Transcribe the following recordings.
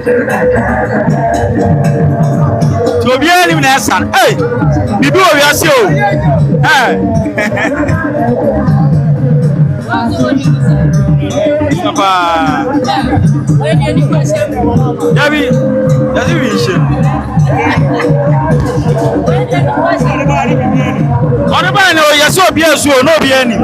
To be any son. Hey, you do your show. Hey, Papa. Yabi, that's the vision. What about no? Yes, so be so no be any.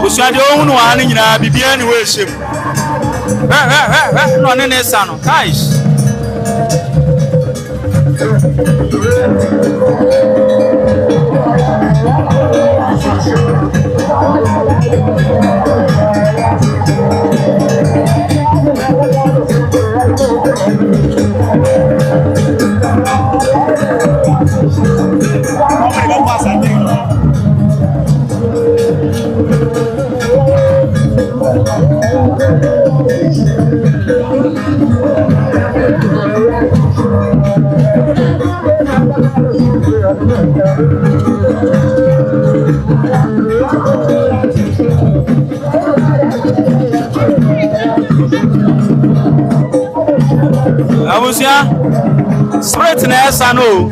Osuade ohun no anu nyina bibia ni we shem. No ne ne sa no. Guys. Abusia straight na esa no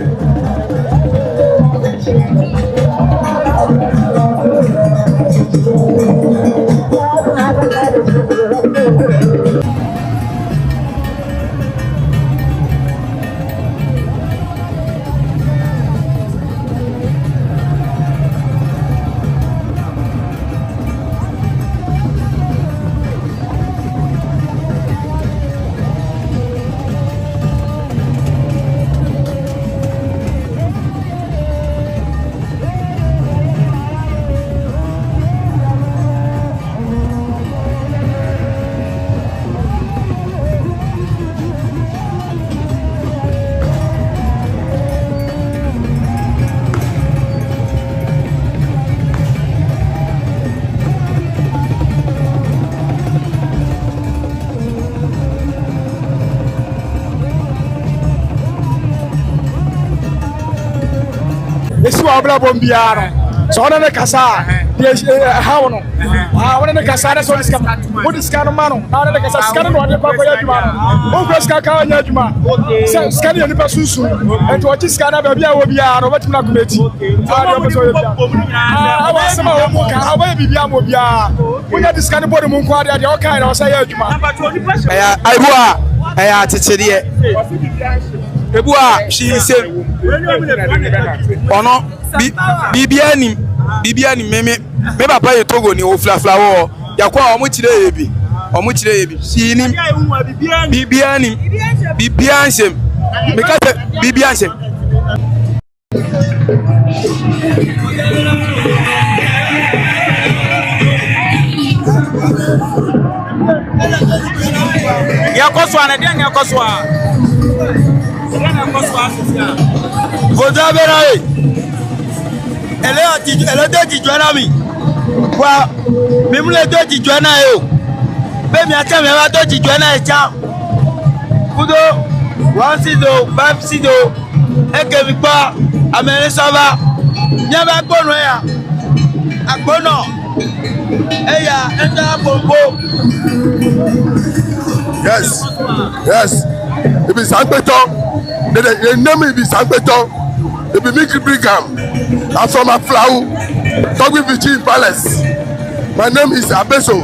Esi wa bla bombiara. So na ne kasa. How no? Wona ne kasa na so diska. Wo diska no mano. Na ne kasa diska no de kwa kwa adwuma. Wo kwa diska ka nya adwuma. Diska ne nipa susu. Ento o diska na ba bia wo bia no betim na kometi. Ade o so bia. Awa sama wo mu ka awa bibia mo bia. Wonya diska ne body mu kwa ade o kan na o say adwuma. Aya tetede Ebua she say ono bibia ni me papa ye Togo ni Aflao yakwa omo chire yebi si ni bibia nsem me ka bibia nsem yakoswa na dia yakoswa Goza Berai. Elle est de Joanami. Quoi? Même les deux de Joanayo. Même à terme, elle va de Joana et Cham. Kudo, one sido, five sido, et que vi pas, amener ça va. Bien va bon, ya. A bono. Et ya, un pompo. Yes. Yes. It is Sanpeton. The name is Sanpeton. It be Mickey Brigham. I'm from Aflao Juju Palace. My name is Abeso.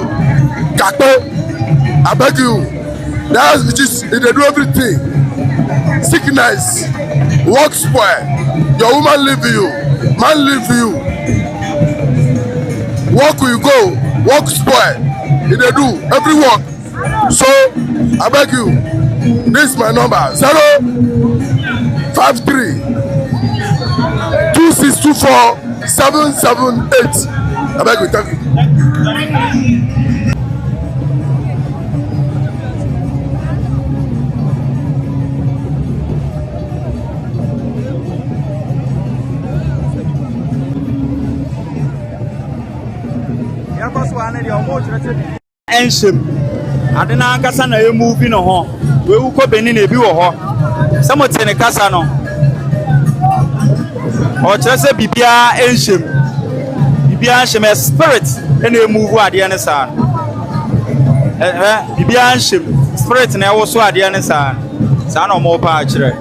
Kete. I beg you. That's just they do everything. Sickness, work spoil. Your woman leave you, man leave you. Work will go, work spoil. They do every work. So I beg you. This is my number 053 2624 778. I beg you, thank you. Adena ankasa na movie no ho. We wu ko Benin na bi wo ho. Samote ne kasa no. O chere se bibia enhyem. Bibia enhyem spirit na move ade ne sa. Bibia enhyem spirit na wo so ade ne sa. Sa na mo pa akire.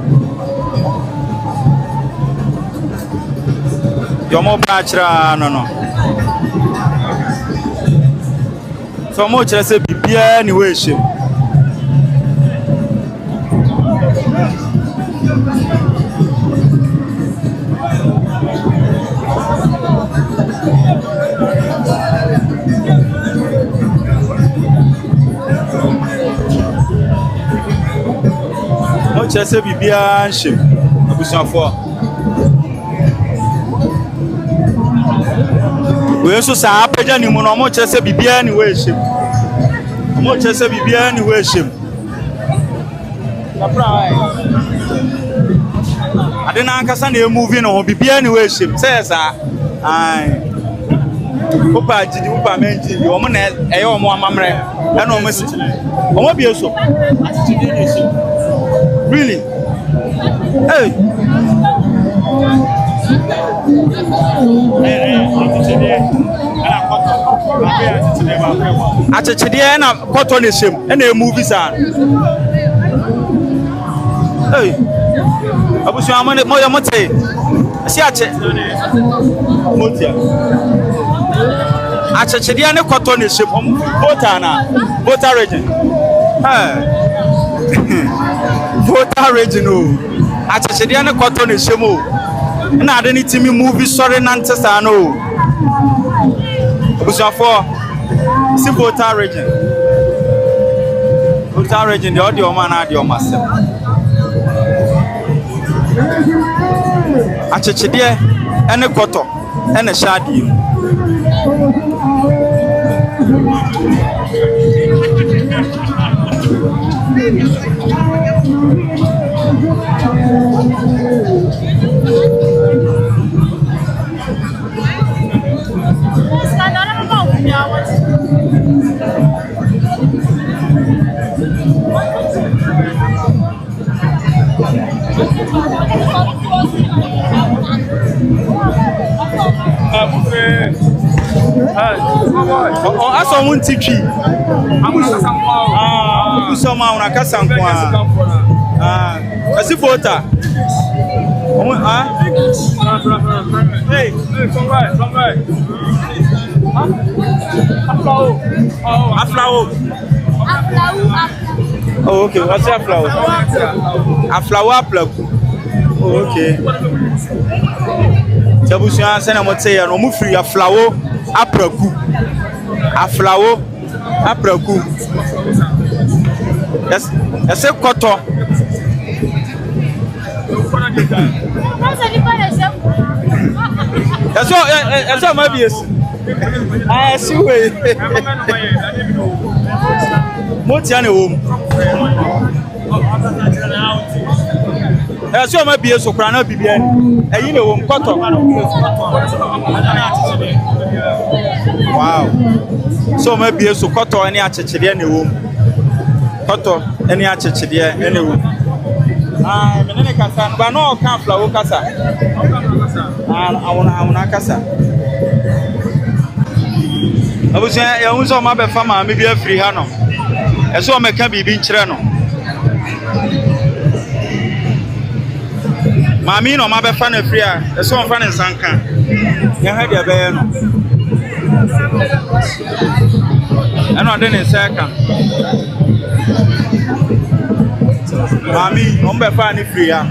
Yo mo pa akire no. So mo chere se bibia ni we hyem. Mo chere se bibia hyem. Abusuafo. We so sa apeja ni mu no mo chere se bibia ni we hyem. Mo chere se bibia ni we hyem. Adena ankasa na movie no bibia ni we hyem. Say sa ai opa jidi opa menji yo mo na eyo mo amamre e na mo si omo bi eso really hey achechede na koto ne hyem e na movie sa hey abusu amane mo yo mote si ache motia achechede ne koto ne hyem voter na voter region voter region o achechede ne koto ne hyem o na ade ni timi movie sorry nante sa no abusuafo si voter region the audio man na audio masem achechede ene koto ene shadi aso mun titwi abuso ma una kasankwa asi vota hey from right Aflao oh okay what's Aflao oh okay Jabusia sena mote ya no mu free Aflao apraku yes ese koto eso ma bies si we motia ne wo eso ma bies so kra na bibia eyi ne wo koto wow so ma bies so koto ani achechede ne wo koto ani achechede ene wo menene kasa ba no ka Aflao kasa awona kasa abusia ya unso ma be fama me bi afri ha no eso me ka bibi nkyere no mami no ma be fa na afri a eso on fa ne nsanka ya ha dia be no eno de ne seka mami on be fa ni free ya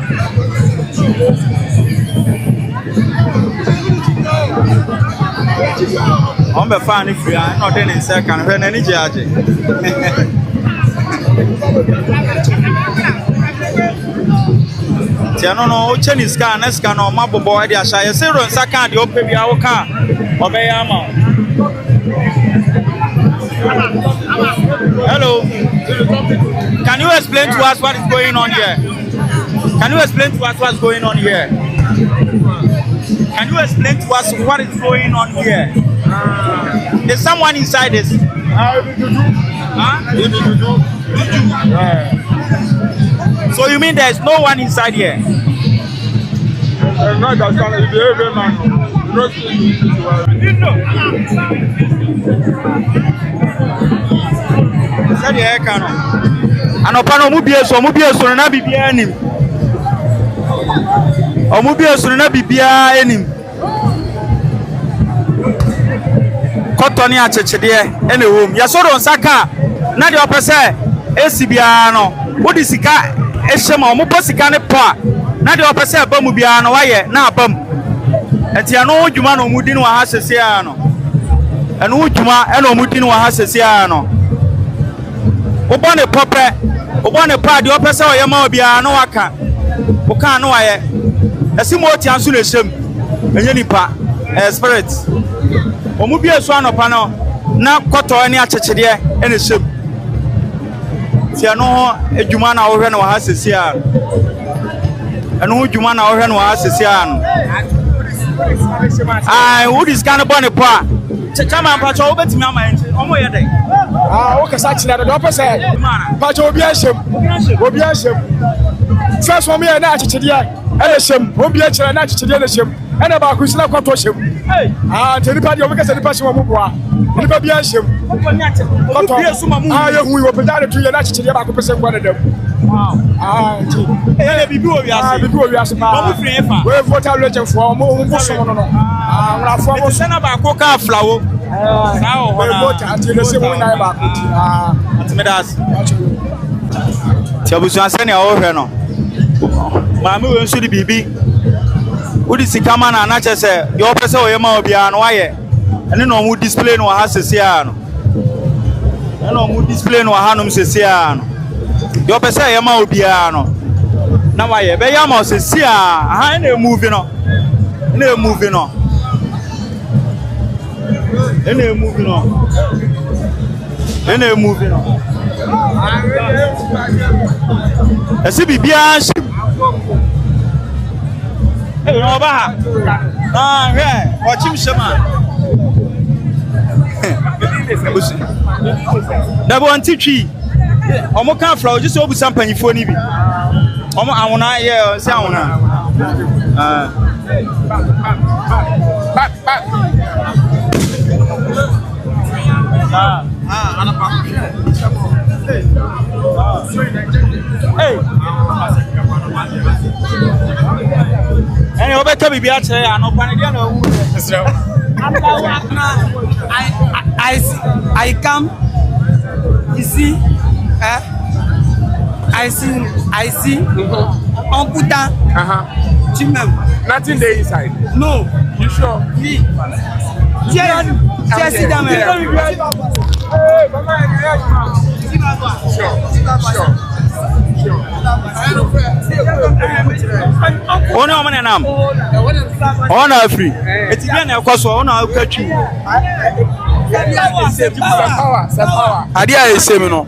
on be fa ni free ya eno de ne seka no na ni jaje tiano no cheni scan na scan no mabobo e dia sha ye se ro nsaka de ope bia wo ka obeya ma hello can you explain to us what is going on here? Can you explain to us what's going on here? Can you explain to us what is going on here? There's someone inside this. So you mean there's no one inside here? No, that's not the every man. Said the cano. Anopano mubie so na bibia anim. Omubie so na bibia anim. Kotoni achechede ene wom. Yasoro nsaka na de opese esibia no. Wodi sika ehyema omupo sika ne po a na de opese abamu bia no waye na abam. Enti ano dwuma no mudi no ha sese a no. Eno dwuma eno omudi no ha sese a no. Obone pope obone pa de opese oyema bia no waka. Oka no waye. Esimo oti anso na hyem. Enye nipa spirit. Omubi esu anopa no na koto ani achechede ene hyem. Ti ano edwuma na wo hwe no ha sese a. Eno edwuma na wo hwe no ha sese a no. Who is gonna burn a pa? Chama pacho obetimi ama enche. Omo ye dey. O kasa chira do pese. Pacho obi ahyem. Obi ahyem. First one me na achechede ene hyem. Obi achira na achechede ene hyem. Ene ba ku sina kwato hyem. Teni pa de obi kasa ni pa hyem omoboa. Ni pa bi ahyem. Obi esu mamu. Ye hu yo pedale tu ye na achechede ba ku pese kwa dem. Wow. Ene bibi o wiase. Bibi o wiase pa. Omo free efa. We vote legend for omo so no no. Wala fo mo se na ba ko ka Aflao. Sa o we vote ati le se mo na ba ko ti. Ati me das. Ti abusu ase ne o hwe no. Maami we nso di bibi. Udi sikama na na chese yo pese o yema obi an waye. Ene no mu display no ha sese a no. Ene no mu display no ha no sese a no. Yo pese yema obi an no. Na waye be yama sese a ha na move no. Na move no. Ene move no. Ene move no. Esi bibia shim. Hey, no ba. Watch him shema. Da bo antitwi. Omo kan Aflao just obu sampanyifo ni bi. Omo awona ye se awona. Hey. Any obeta bibi a chere anopa ne na wu. I come. You see? I see. On put down. Nothing there inside. No. You sure? Just sit down. Hey, mama, sure. Ona omane nam. Ona afri. Eti bia na ekoso ona akatwi. Power. Ade a esem no.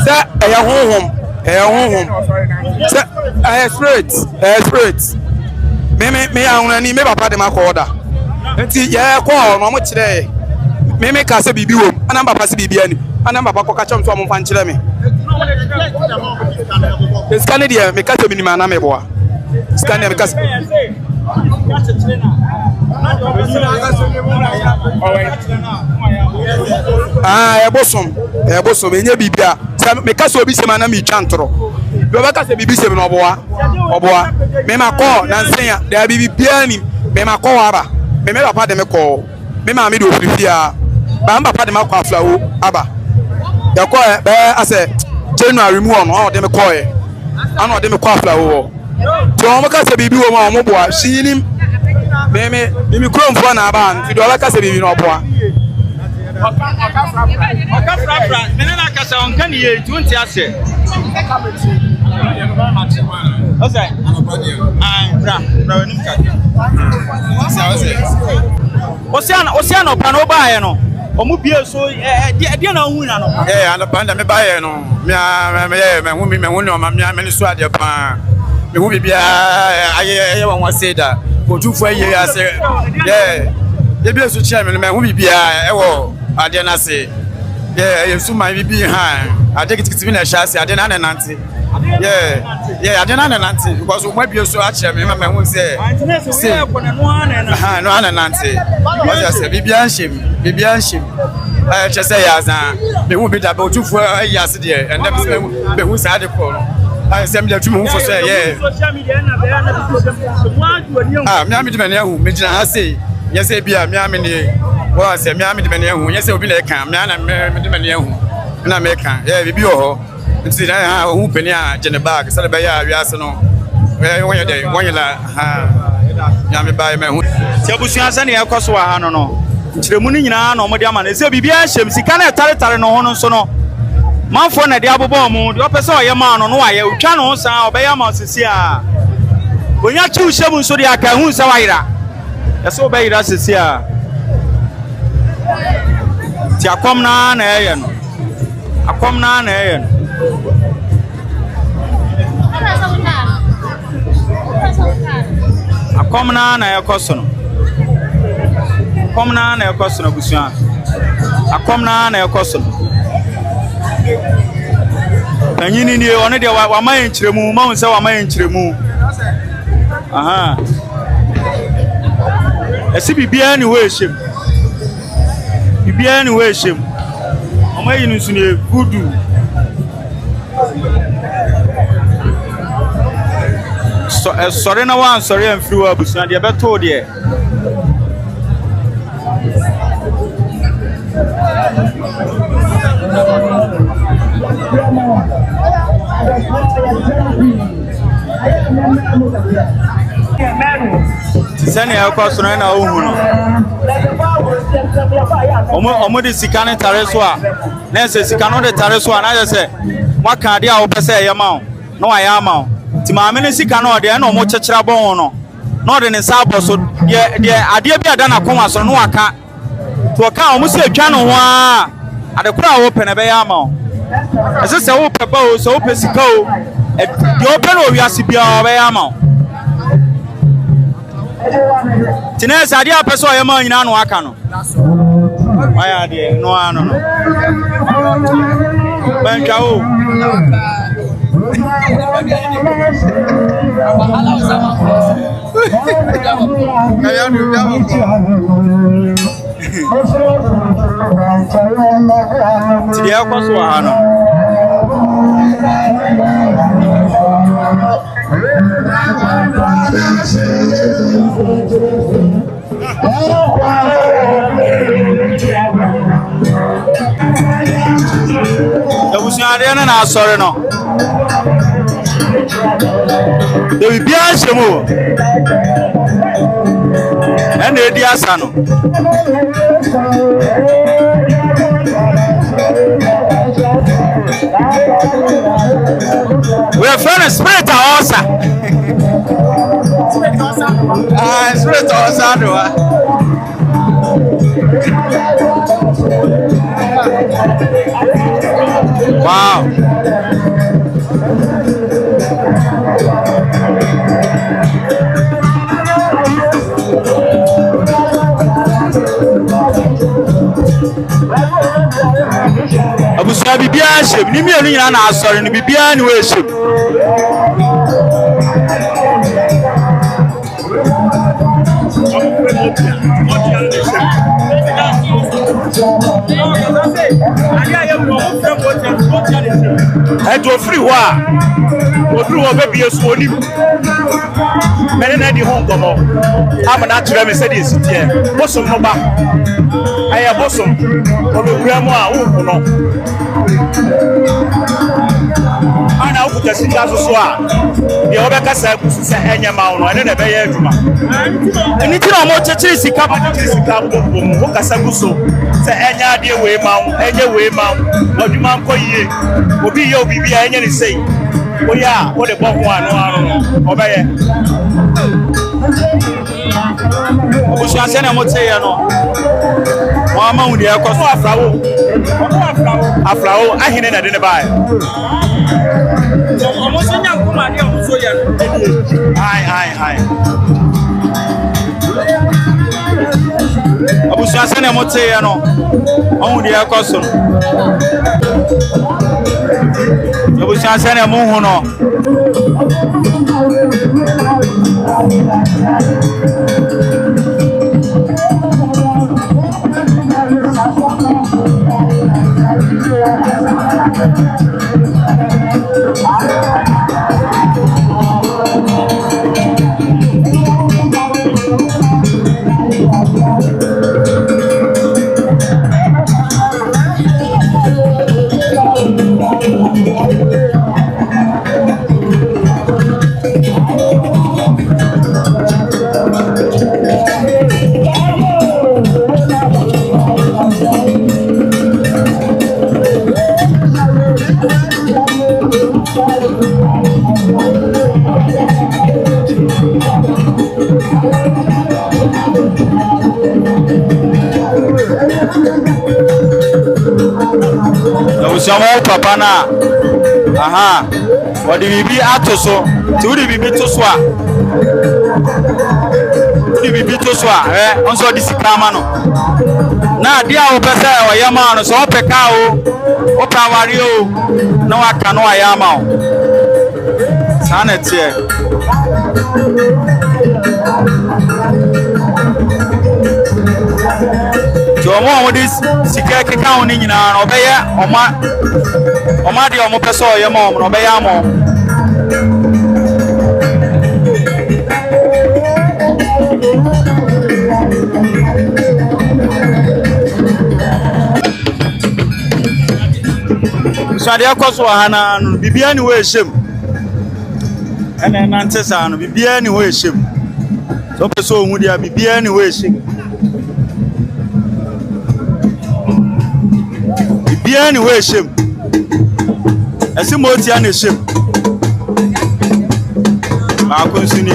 Se eya honhom. Se spirit. Me ahuna ni me papa de makoda. Enti ye ko no mo kire. Me ka se bibi wom. Ana papa se bibi ani. Ana papa ko ka chom so mo fan kire me. Scanner dia me ka se minima na me boa. Scanner me ka se. Ebosom enye bibia. Me ka se obi se na me twantro. Be ba ka se bibi se me no oboa. Me ma ko na nsenya da bibi bia ni. Me ma ko aba. Me papa de me ko. Me ma me do ofifia. Ba papa de ma ko Aflao aba. Ya ko be ase January mu on o de me ko e. Ana o de me ko Aflao. Ti o mo ka se bibi wo ma o mo boa. Shinim me kromfo na aba. Ti do la ka se bibi no boa. Oka fra. Me na ka se on kan ye 20 ase. Ose. Bra wenim ka. Ose no pa no ba ye no. Omu bie so de na hu na no. Anapanda me ba ye no. Me hu no ma me so ade pa. Me hu bibia aye won wase da. Otufo aye ase. Ye bie so chia me hu bibia e wo ade na se. Yeah, so my baby I take it to me a chassis. I didn't nancy. Yeah, I didn't nancy because we might be so actually. Remember, who say, no, nancy. What I say, baby, shame. I just say, as they won't be about 2 years there, and then the who's had the call. I send the 2 months for say, yeah. Miami, the I say, yes, be a Miami. Well, I say, Miami, yes, will be like a man and American. Yeah, we be all. It's who penny in the bag, celebrate Yasano. When you're there, when you like, Yami by me. Tiabusian, of course, I don't know. The Munina, no Modiaman, it's a BBS, she can't tell no one sono. Man for the Diabo Bomb, the opposite of your man on why you can't sound by a mouse. When you choose Shabu Sodiaka, who's a writer. That's so bad as it's here. Tia kom na na eyen akom na na eyen akom na na yakosono akom na na yakosono busuan akom na na yakosono anyini ni one de wa man nkyeremu ma won se wa man nkyeremu aha esi bibia ni we shem bibia ni we shem omayi nu sunu gudu so sorry na wan sorry amfiri wa busuan de beto de Sani yakoso na ohu no omo de sika ne tare so a na se sika no de tare so a na je se waka de a wo pese ye ma no wa ya ma ti ma me ne sika no de na omo chechira bon no no de ne sa boso de ade bi ada na konwa so no waka to ka omo se atwa no ho a ade kura wo pe ne be ya ma ese se wo pe ba o so wo pe sika o de o pe no wi asibia o be ya ma Tine sadi a peso ye ma nyina no aka no. Waya de no ano no. Benja o. Kaya ni biamo ko. Tide ko so ano. Ebusuade na asore no de bia shemu en edi asa no we are friend spirit osa spirit osa do wow abusa bibia shem ni mienu nyina na asore ni bibia ni we shem Edo free wa odru wo be bie so oni mene na di hon gomo amana ture me se di sitie bosom no ba aya bosom obekura mu a wo no ana ukuta sika so a ye obeka sa kusu se enye ma no ene na be ye aduma eni ti na mo chechiri sika ba chechiri sika bom wo kasa kuso se enye ade we ma enye we ma oduma nko yie obi ye obi bia enye ni sei oya wo de bo ho ano obeye obusu ase na mo teye no wa ma hu de ekoso aflao ahine na de ne bae omo se nya nkoma de omo so ye ai Abusua se na mote ye no. Ohu de ekoso no. Abusua se na mo hu no. Omo papa na aha odi bibi atoso ti odi bibi toso a odi bibi toso a onso di sikama no na ade a wo pese o yama no so opeka o pa wari o na waka no ayama o sana tie Jomo this sika keka oni nyina no beye oma de omo pese o yema no beye amo Sade akoso hana no bibia ni wo ehyem ene nante sa no bibia ni wo ehyem so pese ohun dia bibia ni wo ehyem bibia ni wo ehyem ese moti an ehyem ma konsuni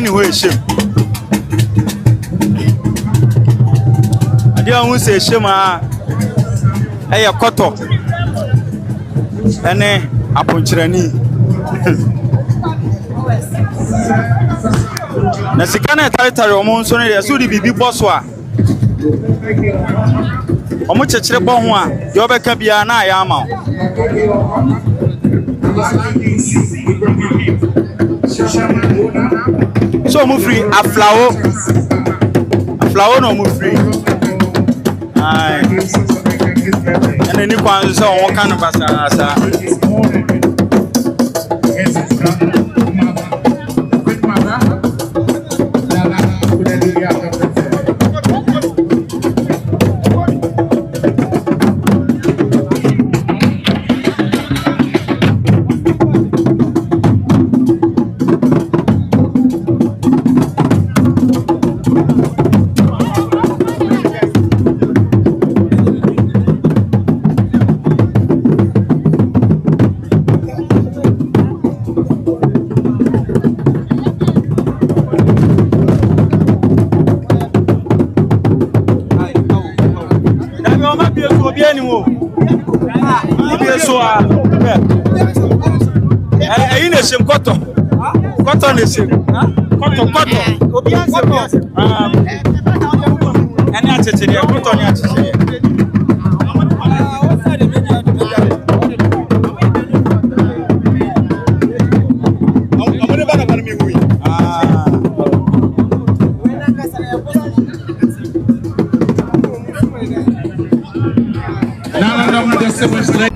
ni wo ehyem ade ohun se ehyem a eye koto ene aponchirani na sikana taritari omo nso ne so di bibi boso a omo chechire bo ho a de obeka bia na aya ama so mu free Aflao no mu free ai ene ni kwanzo so won kan basa sa Koto ne se koto obi anse ene atechede koto ne atechede amore bana bana mi hui no, testimonies.